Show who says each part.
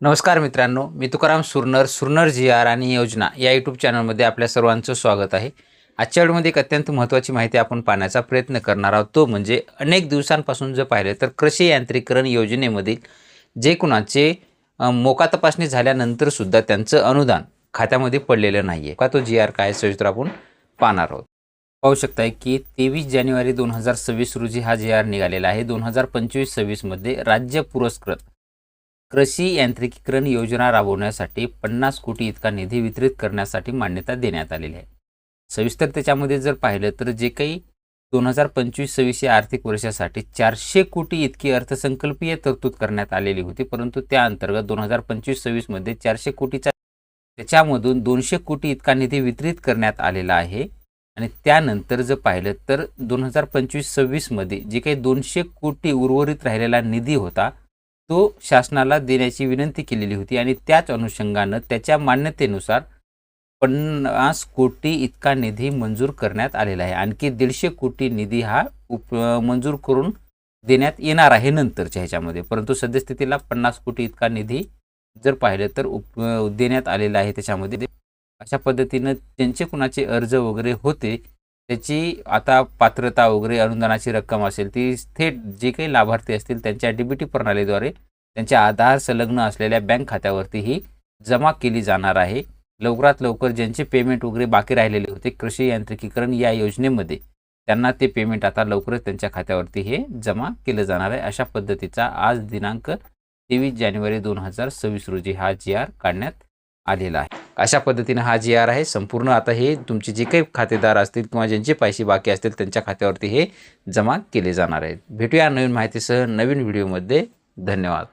Speaker 1: नमस्कार मित्रांनो, मी तुकाराम सुरनर जी आर आणि योजना या यूट्यूब चॅनलमध्ये आपल्या सर्वांचं स्वागत आहे. आजच्या व्हिडिओमध्ये एक अत्यंत महत्त्वाची माहिती आपण पाहण्याचा प्रयत्न करणार आहोत. तो म्हणजे अनेक दिवसांपासून जर पाहिलं तर कृषी यांत्रिकरण योजनेमधील जे कुणाचे मोका तपासणी झाल्यानंतर सुद्धा त्यांचं अनुदान खात्यामध्ये पडलेलं नाही आहे. का तो जी आर काय सविस्तर आपण पाहणार आहोत. पाहू शकताय की 23 जानेवारी 2026 रोजी हा जी आर निघालेला आहे. 2025-26 मध्ये राज्य पुरस्कृत कृषी यांत्रिकीकरण योजना राबवण्यासाठी 50 कोटी इतका निधी वितरित करण्यासाठी मान्यता देण्यात आलेली आहे. सविस्तर त्याच्यामध्ये जर पाहिलं तर जे काही 2025-26 या आर्थिक वर्षासाठी 400 कोटी इतकी अर्थसंकल्पीय तरतूद करण्यात आलेली होती, परंतु त्या अंतर्गत 2025-26 मध्ये 400 कोटीचा त्याच्यामधून 200 कोटी इतका निधी वितरित करण्यात आलेला आहे. आणि त्यानंतर जर पाहिलं तर 2025-26 मध्ये जे काही 200 कोटी उर्वरित राहिलेला निधी होता तो शासनाला देण्याची विनंती केलेली होती आणि त्याच अनुषंगानं त्याच्या मान्यतेनुसार 50 कोटी इतका निधी मंजूर करण्यात आलेला आहे. आणखी 150 कोटी निधी हा मंजूर करून देण्यात येणार आहे नंतरच्या ह्याच्यामध्ये, परंतु सद्यस्थितीला 50 कोटी इतका निधी जर पाहिलं तर देण्यात आलेला आहे. त्याच्यामध्ये अशा पद्धतीनं ज्यांचे कुणाचे अर्ज वगैरे होते त्याची आता पात्रता वगैरे अनुदानाची रक्कम असेल ती थेट जे काही लाभार्थी असतील त्यांच्या डीबीटी प्रणालीद्वारे त्यांच्या आधार संलग्न असलेल्या बँक खात्यावरती ही जमा केली जाणार आहे. लवकरात लवकर ज्यांचे पेमेंट वगैरे बाकी राहिलेले होते कृषी यांत्रिकीकरण या योजनेमध्ये त्यांना ते पेमेंट आता लवकरच त्यांच्या खात्यावरती हे जमा केलं जाणार आहे. अशा पद्धतीचा आज दिनांक 23 जानेवारी 2026 रोजी हा जी आर काढण्यात आलेला आहे. अशा पद्धतीने हा जी आर आहे. संपूर्ण आता हे तुमचे जे काही खातेदार असतील किंवा ज्यांचे पैसे बाकी असतील त्यांच्या खात्यावरती हे जमा केले जाणार आहेत. भेटूया नवीन माहितीसह नवीन व्हिडिओमध्ये. धन्यवाद.